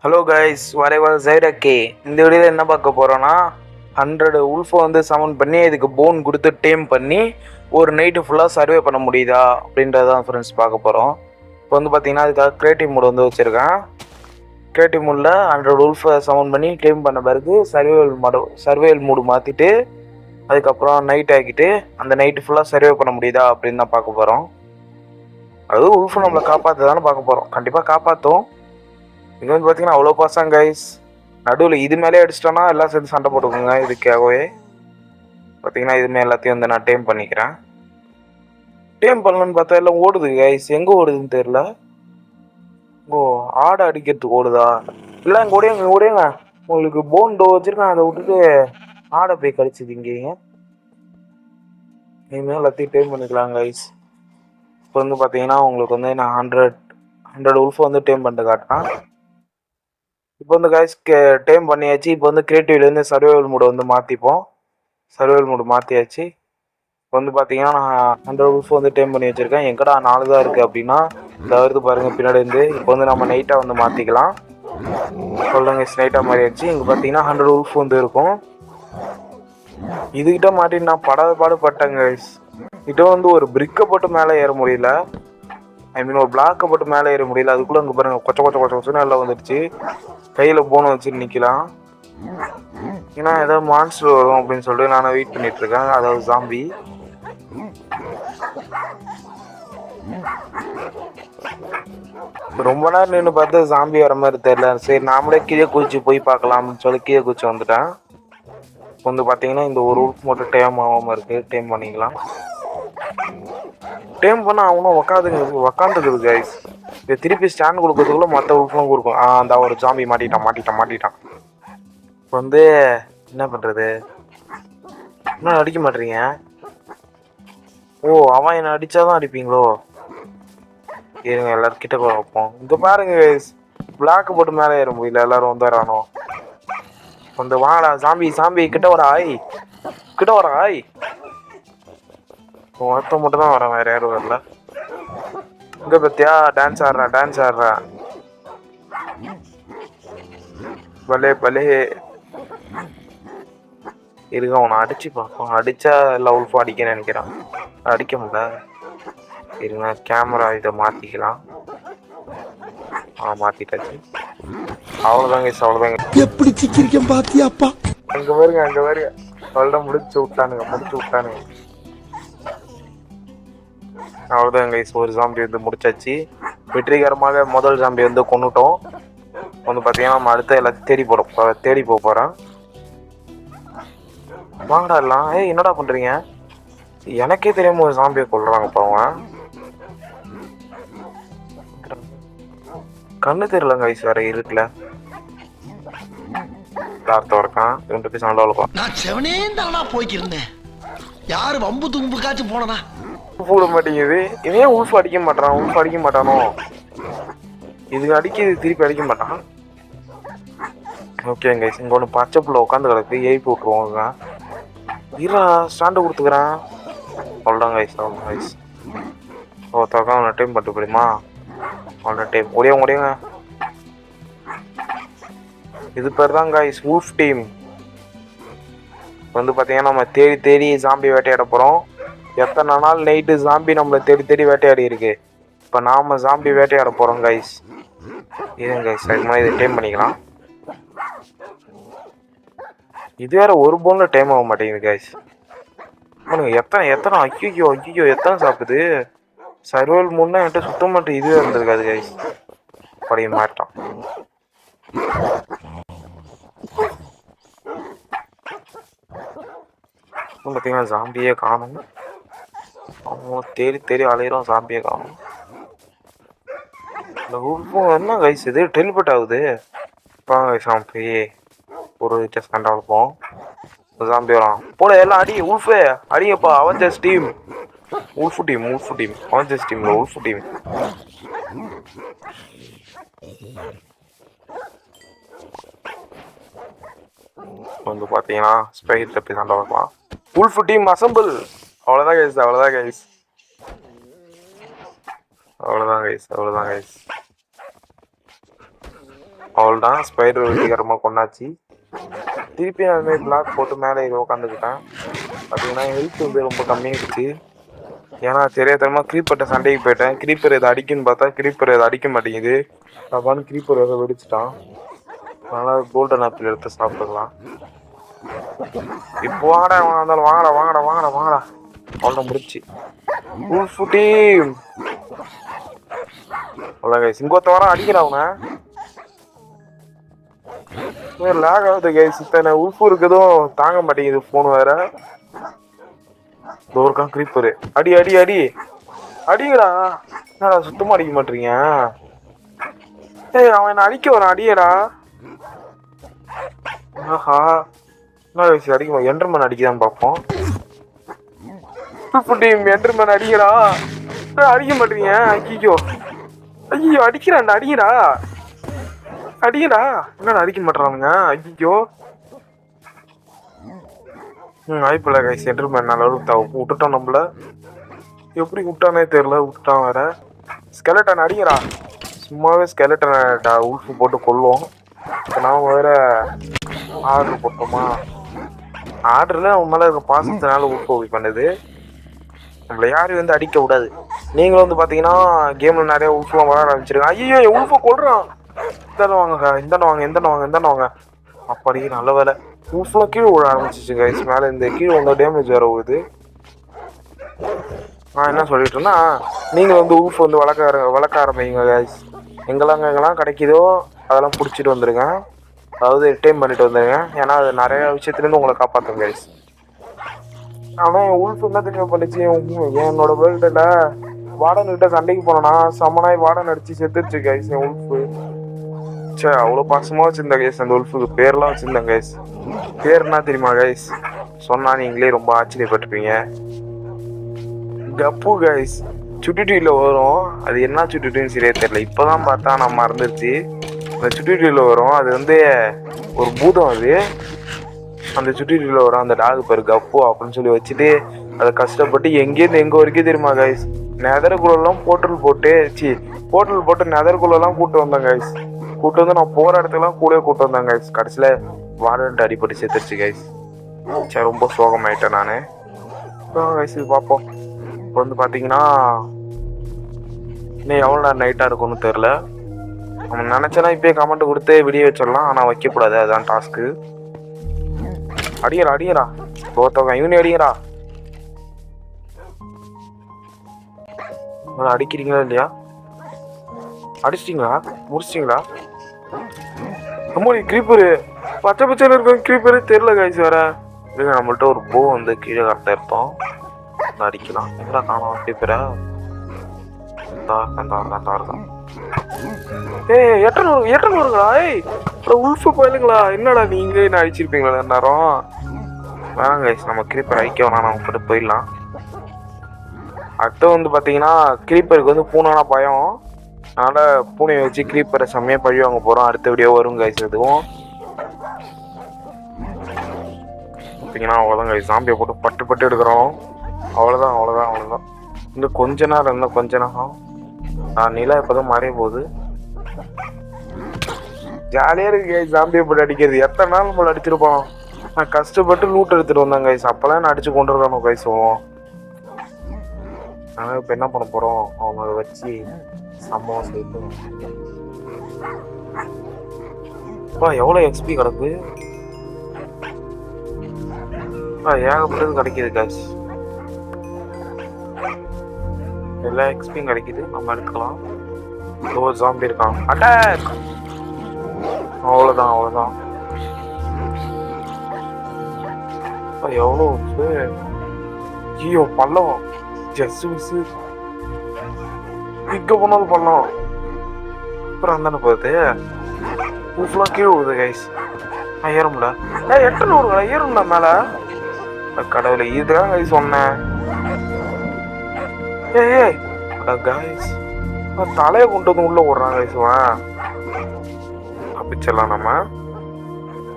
Hello guys, வரைவர் ஜைடக்கே. இந்த வீடியோவில் என்ன பார்க்க போகிறோன்னா 100 உல்ஃபை வந்து சமன் பண்ணி இதுக்கு போன் கொடுத்து டேம் பண்ணி ஒரு நைட்டு ஃபுல்லாக சர்வே பண்ண முடியுதா அப்படின்றதான் ஃப்ரெண்ட்ஸ் பார்க்க போகிறோம். இப்போ வந்து பார்த்தீங்கன்னா அதுக்காக கிரியேட்டிவ் மோட் வந்து வச்சுருக்கேன். கிரியேட்டிவ் மோடில் 100 உல்ஃபை சமன் பண்ணி டேம் பண்ண பிறகு சர்வேல் மூடு மாற்றிட்டு அதுக்கப்புறம் நைட் ஆக்கிட்டு அந்த நைட்டு ஃபுல்லாக சர்வே பண்ண முடியுதா அப்படின்னு தான் பார்க்க போகிறோம். அதுவும் உல்ஃபை நம்மளை காப்பாற்றுதான்னு பார்க்க போகிறோம். கண்டிப்பாக காப்பாற்றும். இங்கே வந்து பார்த்தீங்கன்னா அவ்வளோ பாசம் கைஸ். நடுவில் இது மேலே அடிச்சிட்டோன்னா எல்லாம் சேர்ந்து சண்டை போட்டுக்கோங்க. இதுக்காகவே பார்த்தீங்கன்னா இதுமே எல்லாத்தையும் வந்து நான் டேம் பண்ணிக்கிறேன். டேம் பண்ணலன்னு பார்த்தா எல்லாம் ஓடுது கைஸ். எங்கே ஓடுதுன்னு தெரில. ஓ, ஆடை அடிக்கிறதுக்கு ஓடுதா? இல்லை இங்கே ஓடியங்க ஓடியங்க. உங்களுக்கு போன் டோ வச்சுருக்கேன், அதை விட்டுட்டு ஆடை போய் கடிச்சிது இங்கேங்க. இனிமேல் எல்லாத்தையும் டேம் பண்ணிக்கலாம் கைஸ். இப்போ வந்து பார்த்தீங்கன்னா உங்களுக்கு வந்து நான் 100 உல்ஃபை வந்து டேம் பண்ணிட்டு காட்டுறேன். இப்போ வந்து கைஸ் டேம் பண்ணியாச்சு. இப்போ வந்து கிரியேட்டிவ்லேருந்து சர்வைவல் மூடு வந்து மாற்றிப்போம். சர்வைவல் மூடு மாற்றியாச்சு. இப்போ வந்து பார்த்தீங்கன்னா நான் 100 உல்ஃபை வந்து டேம் பண்ணி வச்சுருக்கேன். எங்கடா 4 தான் இருக்குது அப்படின்னா இந்த வருது பாருங்கள் பின்னாடி இருந்து. இப்போ வந்து நம்ம நைட்டாக வந்து மாற்றிக்கலாம். சொல்லுங்க கைஸ், நைட்டாக மாறியாச்சு. இங்கே பார்த்தீங்கன்னா 100 உல்ஃப் வந்து இருக்கும். இதுகிட்ட மாட்டி நான் பாடுபட்டேங்க கைஸ். கிட்ட வந்து ஒரு பிரிக்கை போட்டு மேலே ஏற முடியல. ஒரு பிளாக்கை போட்டு மேலே ஏற முடியல. அதுக்குள்ளே இங்கே பாருங்கள் கொச்சன்னு எல்லாம் வந்துடுச்சு. கையில் போன வச்சு நிற்கலாம். ஏன்னா ஏதாவது மான்ஸ்டர் வரும் அப்படின்னு சொல்லிட்டு நான் வெயிட் பண்ணிட்டு இருக்கேன். அதாவது ஜாம்பி. ரொம்ப நேரம் நின்று பார்த்து ஜாம்பி வர மாதிரி தெரியல. சரி நாமளே கீழே குதிச்சு போய் பார்க்கலாம்னு சொல்லி கீழே குதிச்சு வந்துட்டேன். வந்து பார்த்தீங்கன்னா இந்த ஒரு உல்ஃப் மட்டும் டேம் ஆகாமல் இருக்குது. டேம் பண்ணிக்கலாம். டேம் பண்ண அவனும் உக்காந்துக்குது கைஸ். இதை திருப்பி ஸ்டாண்ட் கொடுக்கறதுக்குள்ள மற்ற உல்ஃபும் கொடுக்கும். அந்த ஒரு ஜாம்பி மாட்டிட்டான். இப்போ வந்து என்ன பண்ணுறது? இன்னும் அடிக்க மாட்டீங்க. ஓ, அவன் என்ன அடித்தாதான் அடிப்பீங்களோ? இருங்க எல்லாரும் கிட்ட போய் வைப்போம். இங்கே பாருங்க கைஸ், பிளாக் போட்டு மேலே ஏற முடியல. எல்லாரும் வந்துடுறானோ. வந்து வாடா சாம்பி கிட்ட வர ஆய். ஒருத்த மட்டும் தான் வரேன், வேற யாரும் வரல. இங்கே பத்தியா டான்ஸ் ஆடுறேன். பலே இருக்க அவனை அடிச்சு பார்ப்போம். அடிச்சா எல்லா உல்ஃபும் அடிக்க நினைக்கிறான். அடிக்க முடியல. இருங்க கேமரா இதை மாற்றிக்கலாம். மாற்றிட்டாச்சு. அவ்வளோதாங்க. எப்படி சிக்கிரிக்கம் பாத்தியாப்பா? அங்கே பாருங்க அவள்தான் முடிச்சு விட்டானுங்க. அவ்வளோதான் கைஸ், ஒரு ஜாம்பி வந்து முடிச்சாச்சு. வெற்றிகரமாக முதல் ஜாம்பி வந்து கொண்டுட்டோம். வந்து பார்த்தீங்கன்னா நம்ம அடுத்த எல்லாத்தையும் தேடி போக போகிறோம். வாங்கடா எல்லாம். என்னடா பண்ணுறீங்க? எனக்கே தெரியாம ஒரு ஜாம்பியை கொள்றாங்கப்பா. அவங்க கண்ணு தெரியல கைஸ், வேற இருக்குல்ல. இருக்கான் 2 பேர் சண்டை வளர்ப்பான். நான் செவனேந்தானா போய்க்கிருந்தேன். யாரு வம்பு தும்புக்காச்சும் போனனா போட மாட்டேங்குது. இவன் உல்ஃப் அடிக்க மாட்டானோ? இதுக்கு அடிக்கிறது திருப்பி அடிக்க மாட்டான். ஓகே கைஸ், இங்கே ஒன்று பச்சை புள்ள உட்காந்து கிடக்கு. எழுப்பி விட்ருவோங்க. இரா ஸ்டாண்டு கொடுத்துக்கிறேன். அவ்வளோதான் கைஸ். ஒருத்தக்கா அவனை டைம் பண்ணிட்டு போயிடுமா? அவ்வளோ டைம் முடியுங்க. இது பேர் தான் கைஸ் உல்ஃப் டீம். வந்து பார்த்தீங்கன்னா நம்ம தேடி ஜாம்பி வேட்டையாட போகிறோம். எத்தனை நாள் நைட்டு ஜாம்பி நம்மளை தேடி வேட்டையாடி இருக்கு. இப்போ நாம் ஜாம்பி வேட்டையாட போகிறோம் கைஸ். இதுங்க கைஸ், அதுக்கு மாதிரி இதை டைம் பண்ணிக்கலாம். இது வேற ஒரு போனில் டைம் ஆக மாட்டேங்குது கைஸ். எத்தனை ஐயோ எத்தனை சாப்பிடுது. சர்வைவல் மூணுனா என்கிட்ட சுத்தமாட்டு இதுவே இருந்திருக்காது கைஸ். படைய மாட்டான். பார்த்தீங்கன்னா ஜாம்பியே காணும். அவன் தேடி அலையிறோம். ஜாம்பியை காணும். இந்த உல்ஃபும் என்ன கைஸ் இது டெலிபோர்ட் ஆகுது. ஜாம்பி ஒரு சண்டை வளர்ப்போம். ஜாம்பி வரான் போல. எல்லாம் அடி உல்ஃபே அடிங்கப்பா. Avengers team wolf team Avengers டீம்ல உல்ஃப் டீம். வந்து பார்த்தீங்கன்னா ஸ்பைட் தப்பி சண்டை வளர்க்கலாம். Wolf team assemble. அவ்வளோதான் கைஸ். அவ்வளோதான், ஸ்பைடர் வெற்றிகரமாக கொண்டாச்சு. திருப்பி நான் அதுமாதிரி பிளாக் போட்டு மேலே ஏறி உட்காந்துக்கிட்டேன். பார்த்தீங்கன்னா ஹெல்த் வந்து ரொம்ப கம்மியாகிடுச்சு. ஏன்னா தெரியாதனமாக க்ரீப்பர்கிட்ட சண்டைக்கு போயிட்டேன். க்ரீப்பர் எதை அடிக்குன்னு பார்த்தா க்ரீப்பர் எதை அடிக்க மாட்டேங்குது. அப்பான்னு க்ரீப்பர் எதை வெடிச்சிட்டான். அதனால் கோல்டன் ஆப்பிள் எடுத்து சாப்பிட்டுக்கலாம். இப்போ வாங்கடா இருந்தாலும் வாங்கடா. அவ்வளோ முடிச்சு உல்ஃப் டீம். அவ்வளோ சிங்கத்தை வர அடிக்கிறாங்க. லேக் ஆகுது கைஸ். இத்தனை உல்ஃப் இருக்குதும் தாங்க மாட்டேங்குது ஃபோன் வேற. தோர்க்கான் க்ரீப்பரு. அடி அடிங்கடா. என்னடா சுத்தமாக அடிக்க மாட்டீங்க? ஏய் அவன் என்ன அடிக்க வரான், அடியடா. ஆஹா என்ன வயசு அடிக்குமா? என்டர்மேன் அடிக்கதான் பார்ப்போம். என்டர்மேன் அடிக்கிறா. அடிக்க மாட்டீங்க? ஐயோ அடிக்கிறான்டா, அடிங்கடா. என்னடா அடிக்க மாட்டானுங்க? ஐயோ வாய்ப்பில்லை கைஸ். என்டர்மேன் நல்ல விட்டுட்டான் நம்மள. எப்படி விட்டானே தெரியல, விட்டுட்டான் வேற. ஸ்கெலட்டன் அடிங்கடா. சும்மாவே ஸ்கெலட்டனை உல்ஃபு போட்டு கொள்வோம். இப்போ நான் வேற ஆர்டர் போட்டோமா? ஆர்டரில் அவங்க மேலே இருக்க பாசத்தினால உல்ஃபு ஓபி பண்ணுது. நம்மளை யாரும் வந்து அடிக்க விடாது. நீங்களும் வந்து பார்த்தீங்கன்னா கேமில் நிறைய உல்ஃபுலாம் வர ஆரம்பிச்சிருங்க. ஐயோ என் உல்ஃபை கொள்றான். இந்தாண்ட வாங்க. அப்படி நல்ல வேலை. உல்ஃபுலாம் கீழே விட ஆரம்பிச்சிச்சு கைஸ். மேலே இந்த கீழே உங்க டேமேஜ் வேற போகுது. நான் என்ன சொல்லிட்டேன்னா, நீங்கள் வந்து உல்ஃப் வந்து வளர்க்க ஆரம்பிங்க கைஸ். எங்கெல்லாம் கிடைக்குதோ அதெல்லாம் பிடிச்சிட்டு வந்துடுங்க. அதாவது ரிட்டைன் பண்ணிட்டு வந்துடுங்க. ஏன்னா அது நிறைய விஷயத்துலேருந்து உங்களை காப்பாற்றுங்க கைஸ். ஆனால் உல்ஃப் என்ன தெரியும் பண்ணிச்சு, என்னோட வேர்ல்டில் வார்டன்கிட்ட சண்டைக்கு போனோன்னா சமனாய் வார்டன் அடிச்சு செத்துருச்சு கைஸ் என் உல்ஃபு. சே அவ்வளோ பாசமாக வச்சுருந்தேன் கைஸ் அந்த உல்ஃபுக்கு. பேர்லாம் வச்சுருந்தேன் கைஸ். பேர்னா தெரியுமா கைஸ்? சொன்னால் நீங்களே ரொம்ப ஆச்சரியப்பட்டிருப்பீங்க. Cup guys. சுட்டிடியில் வரும். அது என்ன சுட்டிடின்னு சரியா தெரியல. இப்போ தான் பார்த்தா நான் மறந்துருச்சு. அந்த சுட்டிடியில் வரும். அது வந்து ஒரு பூதம். அது அந்த சுட்டிடியில் வரும். அந்த டாக் பேர் கப்பு அப்படின்னு சொல்லி வச்சுட்டு அதை கஷ்டப்பட்டு எங்கேருந்து எங்கே வரைக்கும் தெரியுமா கைஸ்? நெதருக்குள்ளெல்லாம் போர்ட்டல் போட்டு நெதருக்குள்ளெல்லாம் கூப்பிட்டு வந்தேன் கைஸ். கூப்பிட்டு வந்து நான் போகிற இடத்துக்குலாம் கூட கூப்பிட்டு வந்தேன் கைஸ். கடைசியில் வார்டன்ட்டு அடிப்பட்டு செத்துருச்சு கைஸ். சரி ரொம்ப சோகமாயிட்டேன் நான். கைஸ் இது பார்ப்போம். இப்போ வந்து பார்த்தீங்கன்னா இன்னும் எவ்வளோ நேரம் நைட்டாக இருக்கும்னு தெரில. நம்ம நினச்சேன்னா இப்போயே கமெண்ட் கொடுத்து வீடியோ வச்சிடலாம். ஆனால் வைக்கக்கூடாது, அதுதான் டாஸ்க்கு. அடியரா ஒருத்தவங்க இவனே அடிங்கடா. அடிக்கிறீங்களா இல்லையா? அடிச்சிட்டிங்களா? முடிச்சிட்டிங்களா? ரொம்ப க்ரீப்பரு பச்சையில் இருக்க க்ரீப்பரே தெரில கைஸ் வேற. இல்லைங்க நம்மள்ட்ட ஒரு போ வந்து கீழே கரெக்டாக இருப்போம். அடிக்கலாம். எங்கடா காணோம் க்ரீப்பரை? தான் ஏய் 800ங்களா? ஏய் உல்ஃபு போயிலுங்களா? என்னடா நீங்கள் என்ன அடிச்சிருப்பீங்களா நேரம்? வேணாம் கைஸ், நம்ம க்ரீப்பர் அடிக்க வேணாம். நம்ம போட்டு போயிடலாம். அடுத்து வந்து பார்த்தீங்கன்னா க்ரீப்பருக்கு வந்து பூனைனா பயம். அதனால் பூனையை வச்சு க்ரீப்பரை செம்மையாக பழி வாங்க போகிறோம். அடுத்த வீடியோ வரும் கைஸ். எதுவும் பார்த்தீங்கன்னா அவ்வளோதான் கைஸ். சாம்பியை போட்டு பட்டு எடுக்கிறோம். அவ்வளோதான். இன்னும் கொஞ்ச நேரம் நிலா இப்போ தான் மறைய போகுது. ஜாலியாக இருக்கு கைஸ். சாம்பியை போட்டு அடிக்கிறது. எத்தனை நாள் நம்மளை அடிச்சிருப்போம். நான் கஷ்டப்பட்டு லூட் எடுத்துகிட்டு வந்தேன் கைஸ். அப்போல்லாம் நான் அடித்து கொண்டு இருக்கணும் கைஸுவோம். நாங்கள் இப்போ என்ன பண்ண போகிறோம்? அவங்க வச்சு சம்பவம் செய்து எவ்வளோ எக்ஸ்பி கிடக்கு. ஏகப்பட்டது கிடைக்கிது கைஸ். எல்லா எக்ஸ்பியும் கிடைக்கிது. நம்ம எடுக்கலாம். ஒரு ஜாம்பி இருக்கான். அட்டாக். அவ்வளோதான். எவ்வளோ ஐயோ பள்ளம். Just miss. இங்கே போனாலும் பள்ளம். அப்புறம் அந்தானே போகுது. ஃபுல்லாக கீழே விடுது கைஸ். நான் ஏற முடியல. 800 ஏறும்டா மேலே. கடவுளை இதுதான் கைஸ் சொன்னேன். ஏய் கைஸ் தலையை கொண்டு வந்து உள்ள ஓடுறான் கைஸுவன். தப்பிச்சிடலாம் நம்ம.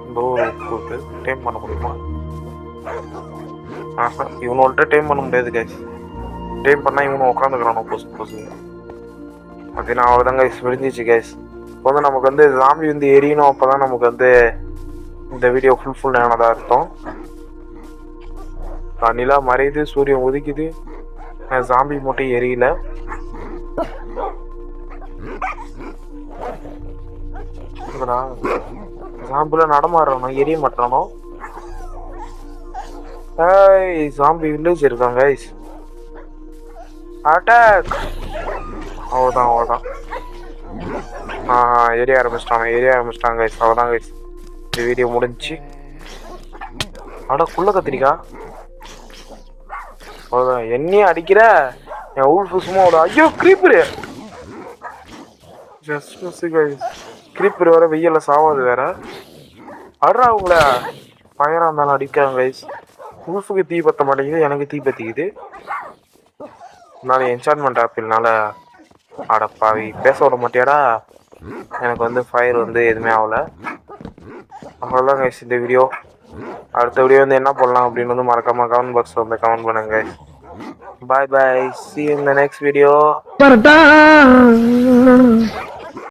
இந்த ஒரு டைம் பண்ண முடியுமா? இவனோட டைம் பண்ண முடியாது கைஸ். டைம் பண்ணால் இவனும் உட்காந்துக்கிறானோ புதுசு. அப்படின்னா அவ்வளோதான் கைஸ். விழுந்துச்சு கைஸ். இப்போ வந்து நமக்கு வந்து ஜாம்பி வந்து எரியணும், அப்போ தான் நமக்கு வந்து இந்த வீடியோ ஃபுல் ஆனதாக அர்த்தம். நிலா மறையுது, சூரியன் உதிக்குது, ஜாம்பி மட்டும் எரியல. ஜாம்பில நடமாடுறானோ எரிய மாட்டானோ. ஜாம்பி வில்லேஜ் இருக்காங்க கைஸ். அட்டாக். அவ்வளோதான். ஏரியா ஆரம்பிச்சிட்டாங்க கைஸ். அவ்வளோதான் கைஸ், இந்த வீடியோ முடிஞ்சிச்சு. குள்ள கத்திரிக்கா. அவ்வளோதான், என்னையும் அடிக்கிற என் ஊல்ஃபு சும்மா அவ்வளோ. ஐயோ க்ரீப்பரு. ஜஸ்ட் கைஸ், க்ரீப்பர் வேற வெயில சாவாது வேற. அட்ரா அவங்கள பயரா இருந்தாலும் அடிக்கிறாங்க கைஸ். ஊல்ஃபுக்கு தீ பற்ற மாட்டேங்குது, எனக்கு தீ பற்றிக்குது. என்னால் என்சான்மெண்ட் ஆப்பிள்னால அடப்பாவி பேச விட மாட்டியாடா. எனக்கு வந்து ஃபயர் வந்து எதுவுமே ஆகலை. அவ்வளோதான் கைஸ் இந்த வீடியோ. அடுத்த வீடியோ வந்து என்ன பண்ணலாம் அப்படின்னு வந்து மறக்காம கமெண்ட் பாக்ஸில் வந்து கமெண்ட் பண்ணுங்க guys. Bye. See you in the next video.